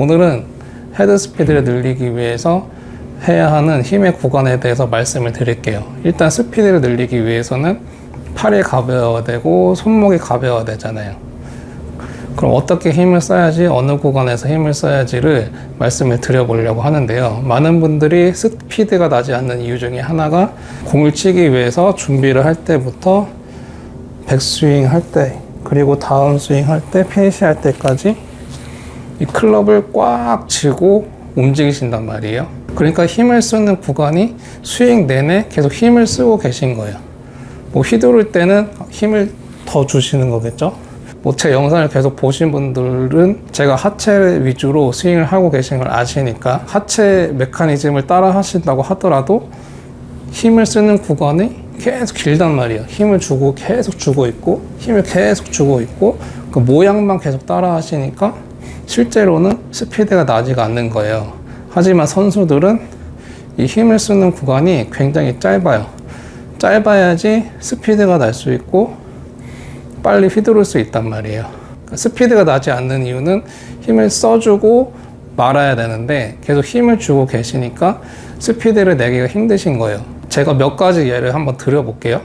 오늘은 헤드 스피드를 늘리기 위해서 해야 하는 힘의 구간에 대해서 말씀을 드릴게요. 일단 스피드를 늘리기 위해서는 팔이 가벼워야 되고 손목이 가벼워야 되잖아요. 그럼 어떻게 힘을 써야지, 어느 구간에서 힘을 써야지를 말씀을 드려보려고 하는데요. 많은 분들이 스피드가 나지 않는 이유 중에 하나가 공을 치기 위해서 준비를 할 때부터 백스윙 할 때, 그리고 다운 스윙 할 때, 피니시 할 때까지 이 클럽을 꽉 쥐고 움직이신단 말이에요. 그러니까 힘을 쓰는 구간이 스윙 내내 계속 힘을 쓰고 계신 거예요. 뭐 휘두를 때는 힘을 더 주시는 거겠죠. 뭐 제 영상을 계속 보신 분들은 제가 하체 위주로 스윙을 하고 계신 걸 아시니까 하체 메커니즘을 따라 하신다고 하더라도 힘을 쓰는 구간이 계속 길단 말이에요. 힘을 주고 계속 주고 있고 힘을 계속 주고 있고 그 모양만 계속 따라 하시니까 실제로는 스피드가 나지가 않는 거예요. 하지만 선수들은 이 힘을 쓰는 구간이 굉장히 짧아요. 짧아야지 스피드가 날 수 있고 빨리 휘두를 수 있단 말이에요. 스피드가 나지 않는 이유는 힘을 써주고 말아야 되는데 계속 힘을 주고 계시니까 스피드를 내기가 힘드신 거예요. 제가 몇 가지 예를 한번 드려볼게요.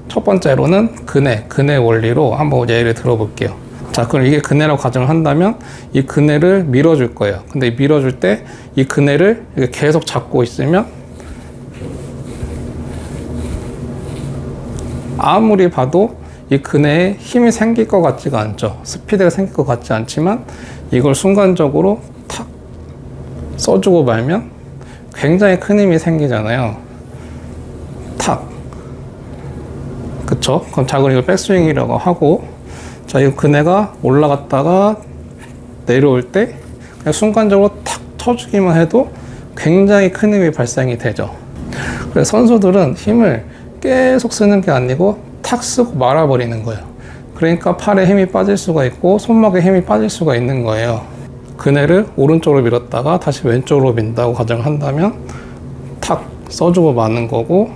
첫 번째로는 그네 원리로 한번 예를 들어볼게요. 자, 그럼 이게 그네라고 가정을 한다면 이 그네를 밀어줄 거예요. 근데 밀어줄 때 이 그네를 계속 잡고 있으면 아무리 봐도 이 그네에 힘이 생길 것 같지가 않죠. 스피드가 생길 것 같지 않지만 이걸 순간적으로 탁 써주고 말면 굉장히 큰 힘이 생기잖아요. 탁. 그쵸? 그럼 자, 그럼 이걸 백스윙이라고 하고, 자, 이 그네가 올라갔다가 내려올 때 그냥 순간적으로 탁 쳐주기만 해도 굉장히 큰 힘이 발생이 되죠. 그래서 선수들은 힘을 계속 쓰는 게 아니고 탁 쓰고 말아버리는 거예요. 그러니까 팔에 힘이 빠질 수가 있고 손목에 힘이 빠질 수가 있는 거예요. 그네를 오른쪽으로 밀었다가 다시 왼쪽으로 민다고 가정을 한다면 탁 써주고 마는 거고,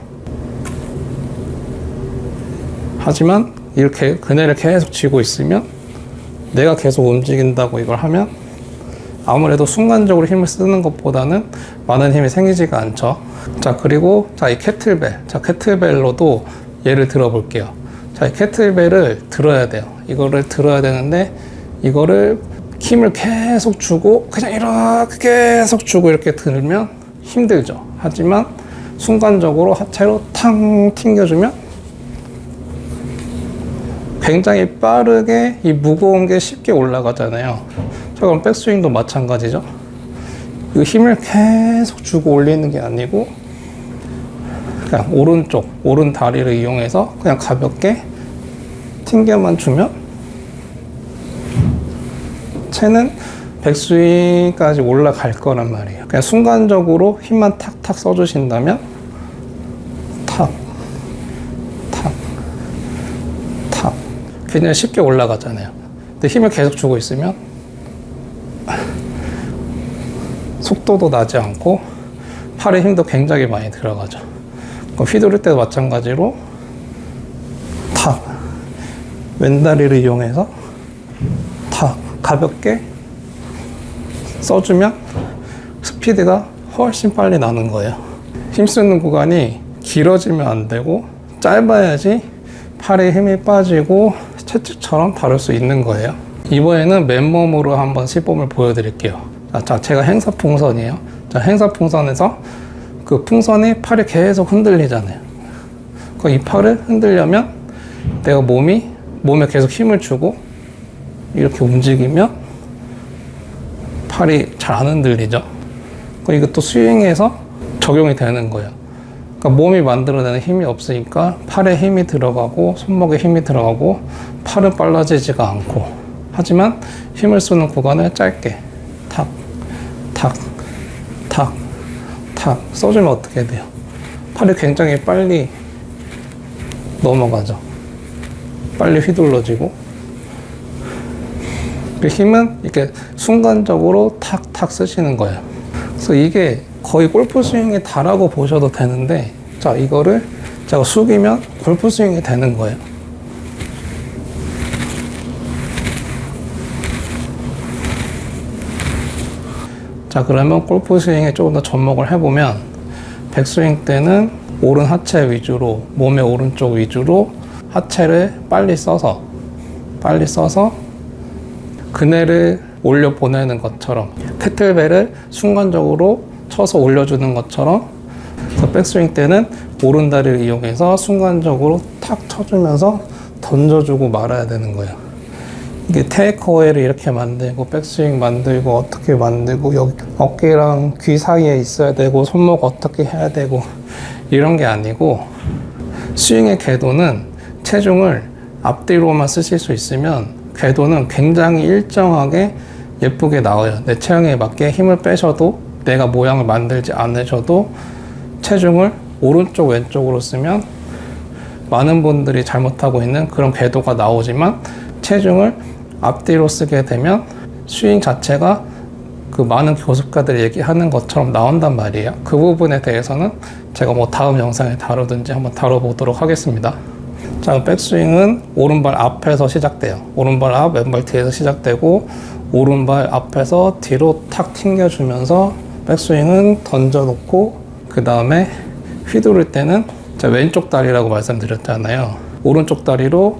하지만 이렇게 그네를 계속 쥐고 있으면 내가 계속 움직인다고 이걸 하면 아무래도 순간적으로 힘을 쓰는 것보다는 많은 힘이 생기지가 않죠. 자, 그리고 자, 이 캐틀벨. 자, 캐틀벨로도 예를 들어볼게요. 자, 이 캐틀벨을 들어야 돼요. 이거를 들어야 되는데 이거를 힘을 계속 주고 그냥 이렇게 계속 주고 이렇게 들면 힘들죠. 하지만 순간적으로 하체로 탕 튕겨주면 굉장히 빠르게 이 무거운 게 쉽게 올라가잖아요. 자, 그럼 백스윙도 마찬가지죠. 이 힘을 계속 주고 올리는 게 아니고 그냥 오른 다리를 이용해서 그냥 가볍게 튕겨만 주면 채는 백스윙까지 올라갈 거란 말이에요. 그냥 순간적으로 힘만 탁탁 써주신다면 탁, 탁, 탁 굉장히 쉽게 올라가잖아요. 근데 힘을 계속 주고 있으면 속도도 나지 않고 팔에 힘도 굉장히 많이 들어가죠. 휘두를 때도 마찬가지로 탁 왼다리를 이용해서 탁 가볍게 써주면 스피드가 훨씬 빨리 나는 거예요. 힘쓰는 구간이 길어지면 안 되고 짧아야지 팔에 힘이 빠지고 채찍처럼 다룰 수 있는 거예요. 이번에는 맨몸으로 한번 시범을 보여드릴게요. 자, 제가 행사풍선이에요. 자, 행사풍선에서 그 풍선이 팔이 계속 흔들리잖아요. 이 팔을 흔들려면 내가 몸에 계속 힘을 주고 이렇게 움직이면 팔이 잘 안 흔들리죠. 이것도 스윙에서 적용이 되는 거예요. 그러니까 몸이 만들어내는 힘이 없으니까 팔에 힘이 들어가고 손목에 힘이 들어가고 팔은 빨라지지가 않고, 하지만 힘을 쓰는 구간을 짧게 탁, 탁, 탁, 탁 써주면 어떻게 돼요? 팔이 굉장히 빨리 넘어가죠. 빨리 휘둘러지고. 그 힘은 이렇게 순간적으로 탁탁 쓰시는 거예요. 그래서 이게 거의 골프 스윙에 다라고 보셔도 되는데, 자, 이거를 제가 숙이면 골프 스윙이 되는 거예요. 자, 그러면 골프 스윙에 조금 더 접목을 해보면 백스윙 때는 오른 하체 위주로, 몸의 오른쪽 위주로 하체를 빨리 써서 그네를 올려 보내는 것처럼, 캐틀벨을 순간적으로 쳐서 올려주는 것처럼, 그래서 백스윙 때는 오른다리를 이용해서 순간적으로 탁 쳐주면서 던져주고 말아야 되는 거예요. 이게 테이크어웨이를 이렇게 만들고 백스윙 만들고 어떻게 만들고 여기 어깨랑 귀 사이에 있어야 되고 손목 어떻게 해야 되고 이런 게 아니고, 스윙의 궤도는 체중을 앞뒤로만 쓰실 수 있으면 궤도는 굉장히 일정하게 예쁘게 나와요. 내 체형에 맞게 힘을 빼셔도, 내가 모양을 만들지 않으셔도 체중을 오른쪽 왼쪽으로 쓰면 많은 분들이 잘못하고 있는 그런 궤도가 나오지만, 체중을 앞뒤로 쓰게 되면 스윙 자체가 그 많은 교습가들이 얘기하는 것처럼 나온단 말이에요. 그 부분에 대해서는 제가 뭐 다음 영상에 다루든지 한번 다뤄보도록 하겠습니다. 자, 백스윙은 오른발 앞에서 시작돼요. 오른발 앞, 왼발 뒤에서 시작되고, 오른발 앞에서 뒤로 탁 튕겨주면서 백스윙은 던져놓고, 그 다음에 휘두를 때는 제가 왼쪽 다리라고 말씀드렸잖아요. 오른쪽 다리로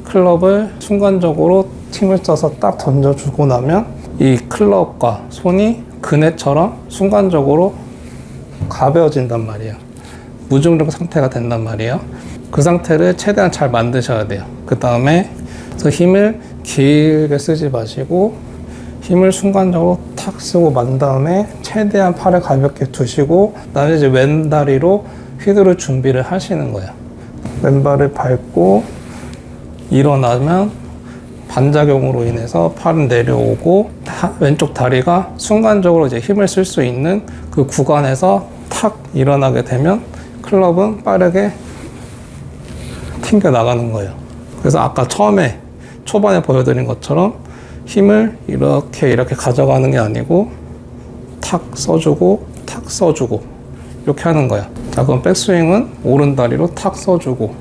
클럽을 순간적으로 힘을 써서 딱 던져주고 나면 이 클럽과 손이 그네처럼 순간적으로 가벼워진단 말이에요. 무중력 상태가 된단 말이에요. 그 상태를 최대한 잘 만드셔야 돼요. 그 다음에 힘을 길게 쓰지 마시고 힘을 순간적으로 탁 쓰고 만 다음에 최대한 팔을 가볍게 두시고, 그다음에 이제 왼다리로 휘두를 준비를 하시는 거예요. 왼발을 밟고 일어나면 반작용으로 인해서 팔은 내려오고, 왼쪽 다리가 순간적으로 이제 힘을 쓸 수 있는 그 구간에서 탁 일어나게 되면 클럽은 빠르게 튕겨 나가는 거예요. 그래서 아까 처음에 초반에 보여드린 것처럼 힘을 이렇게 가져가는 게 아니고 탁 써주고 탁 써주고 이렇게 하는 거야. 자, 그럼 백스윙은 오른 다리로 탁 써주고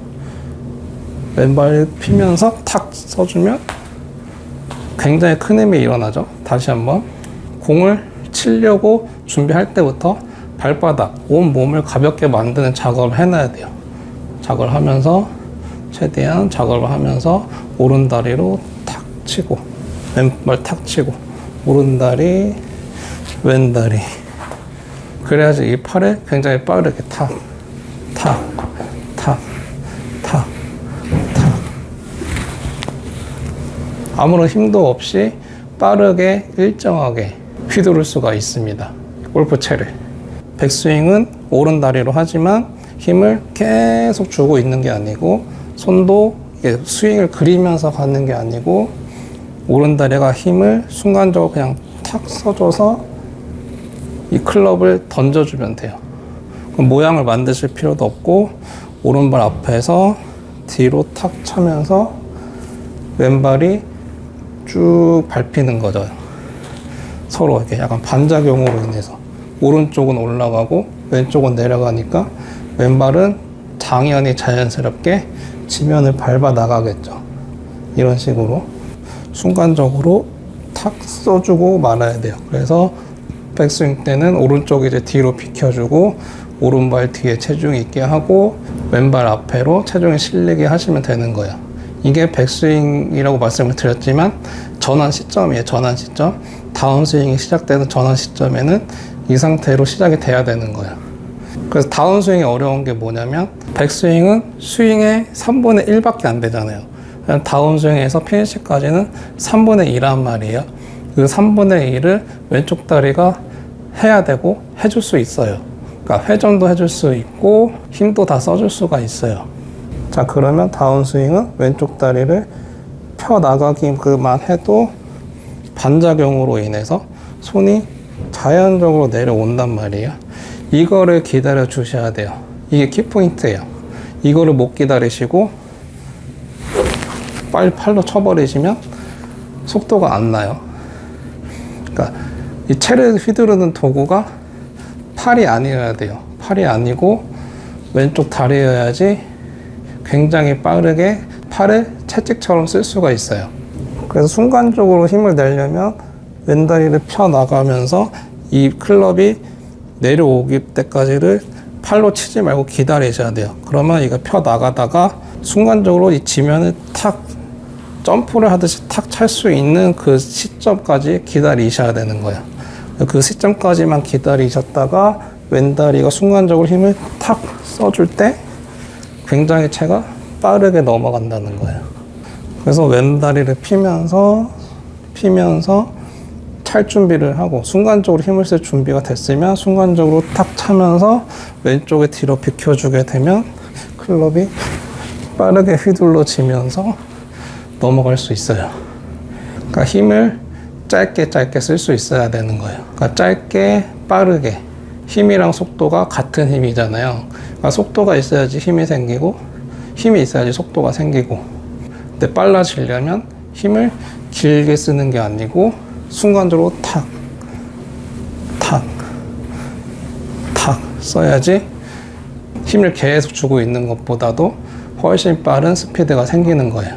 왼발 피면서 탁 써주면 굉장히 큰 힘이 일어나죠. 다시 한번 공을 치려고 준비할 때부터 발바닥, 온 몸을 가볍게 만드는 작업을 해놔야 돼요. 작업을 하면서 최대한 작업을 하면서 오른 다리로 탁 치고 왼발 탁 치고 오른 다리, 왼 다리. 그래야지 이 팔을 굉장히 빠르게 탁, 탁, 탁, 탁, 탁. 아무런 힘도 없이 빠르게 일정하게 휘두를 수가 있습니다. 골프채를. 백스윙은 오른 다리로 하지만 힘을 계속 주고 있는 게 아니고, 손도 스윙을 그리면서 가는 게 아니고, 오른 다리가 힘을 순간적으로 그냥 탁 써줘서 이 클럽을 던져주면 돼요. 그럼 모양을 만드실 필요도 없고, 오른발 앞에서 뒤로 탁 차면서 왼발이 쭉 밟히는 거죠. 서로 이렇게 약간 반작용으로 인해서 오른쪽은 올라가고 왼쪽은 내려가니까 왼발은 당연히 자연스럽게 지면을 밟아 나가겠죠. 이런 식으로 순간적으로 탁 써주고 말아야 돼요. 그래서 백스윙 때는 오른쪽 이제 뒤로 비켜주고 오른발 뒤에 체중 있게 하고 왼발 앞에로 체중이 실리게 하시면 되는 거예요. 이게 백스윙이라고 말씀을 드렸지만 전환 시점이에요. 전환 시점. 다운스윙이 시작되는 전환 시점에는 이 상태로 시작이 돼야 되는 거예요. 그래서 다운스윙이 어려운 게 뭐냐면, 백스윙은 스윙의 3분의 1밖에 안 되잖아요. 다운스윙에서 피니시까지는 3분의 2란 말이에요. 그 3분의 2를 왼쪽 다리가 해야 되고 해줄 수 있어요. 그러니까 회전도 해줄 수 있고 힘도 다 써줄 수가 있어요. 자, 그러면 다운스윙은 왼쪽 다리를 펴 나가기만 해도 반작용으로 인해서 손이 자연적으로 내려온단 말이에요. 이거를 기다려 주셔야 돼요. 이게 키포인트예요. 이거를 못 기다리시고 빨리 팔로 쳐버리시면 속도가 안 나요. 그러니까 이 채를 휘두르는 도구가 팔이 아니어야 돼요. 팔이 아니고 왼쪽 다리여야지 굉장히 빠르게 팔을 채찍처럼 쓸 수가 있어요. 그래서 순간적으로 힘을 내려면 왼다리를 펴 나가면서 이 클럽이 내려오기 때까지를 팔로 치지 말고 기다리셔야 돼요. 그러면 이거 펴 나가다가 순간적으로 이 지면을 탁 점프를 하듯이 탁 찰 수 있는 그 시점까지 기다리셔야 되는 거예요. 그 시점까지만 기다리셨다가 왼다리가 순간적으로 힘을 탁 써줄 때 굉장히 채가 빠르게 넘어간다는 거예요. 그래서 왼다리를 피면서 찰 준비를 하고 순간적으로 힘을 쓸 준비가 됐으면 순간적으로 탁 차면서 왼쪽에 뒤로 비켜주게 되면 클럽이 빠르게 휘둘러지면서 넘어갈 수 있어요. 그러니까 힘을 짧게 쓸 수 있어야 되는 거예요. 그러니까 짧게 빠르게 힘이랑 속도가 같은 힘이잖아요. 그러니까 속도가 있어야지 힘이 생기고 힘이 있어야지 속도가 생기고, 근데 빨라지려면 힘을 길게 쓰는 게 아니고 순간적으로 탁 써야지 힘을 계속 주고 있는 것보다도 훨씬 빠른 스피드가 생기는 거예요.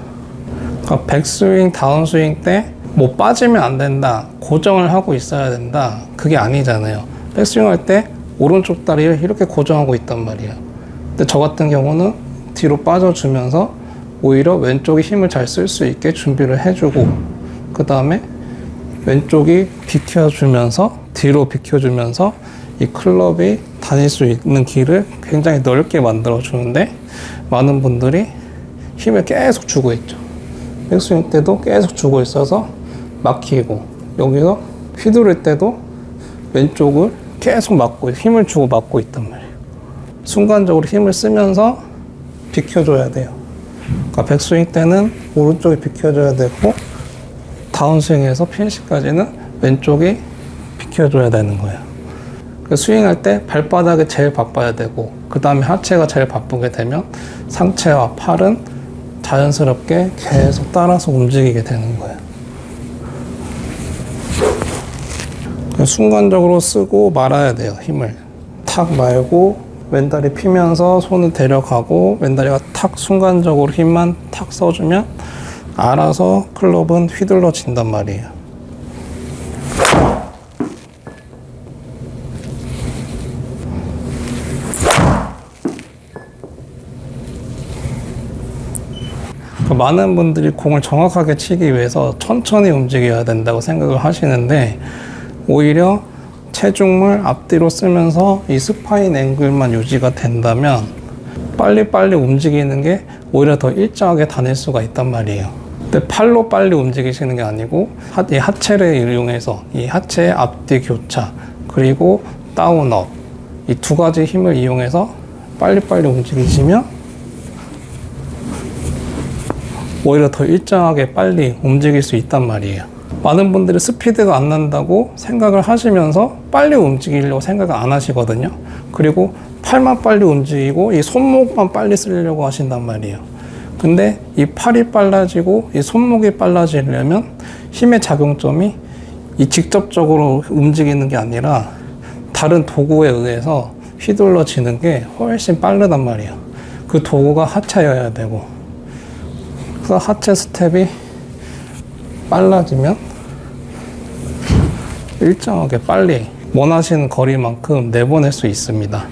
그러니까 백스윙, 다운스윙 때 뭐 빠지면 안 된다, 고정을 하고 있어야 된다, 그게 아니잖아요. 백스윙 할 때 오른쪽 다리를 이렇게 고정하고 있단 말이에요. 근데 저 같은 경우는 뒤로 빠져주면서 오히려 왼쪽에 힘을 잘 쓸 수 있게 준비를 해주고, 그 다음에 왼쪽이 비켜주면서 뒤로 비켜주면서 이 클럽이 다닐 수 있는 길을 굉장히 넓게 만들어 주는데 많은 분들이 힘을 계속 주고 있죠. 백스윙 때도 계속 주고 있어서 막히고, 여기서 휘두를 때도 왼쪽을 계속 막고 힘을 주고 막고 있단 말이에요. 순간적으로 힘을 쓰면서 비켜줘야 돼요. 그러니까 백스윙 때는 오른쪽이 비켜줘야 되고 다운스윙에서 피니시까지는 왼쪽이 비켜줘야 되는 거예요. 그 스윙할 때 발바닥이 제일 바빠야 되고 그 다음에 하체가 제일 바쁘게 되면 상체와 팔은 자연스럽게 계속 따라서 움직이게 되는 거예요. 순간적으로 쓰고 말아야 돼요. 힘을 탁 말고 왼다리 피면서 손을 데려가고 왼다리가 탁 순간적으로 힘만 탁 써주면 알아서 클럽은 휘둘러진단 말이에요. 많은 분들이 공을 정확하게 치기 위해서 천천히 움직여야 된다고 생각을 하시는데 오히려 체중을 앞뒤로 쓰면서 이 스파인 앵글만 유지가 된다면 빨리빨리 움직이는 게 오히려 더 일정하게 다닐 수가 있단 말이에요. 근데 팔로 빨리 움직이시는 게 아니고 이 하체를 이용해서 이 하체의 앞뒤 교차 그리고 다운업 이 두 가지 힘을 이용해서 빨리빨리 움직이시면 오히려 더 일정하게 빨리 움직일 수 있단 말이에요. 많은 분들이 스피드가 안 난다고 생각을 하시면서 빨리 움직이려고 생각을 안 하시거든요. 그리고 팔만 빨리 움직이고 이 손목만 빨리 쓰려고 하신단 말이에요. 근데 이 팔이 빨라지고 이 손목이 빨라지려면 힘의 작용점이 이 직접적으로 움직이는 게 아니라 다른 도구에 의해서 휘둘러지는 게 훨씬 빠르단 말이에요. 그 도구가 하체여야 되고, 그래서 하체 스텝이 빨라지면 일정하게 빨리 원하시는 거리만큼 내보낼 수 있습니다.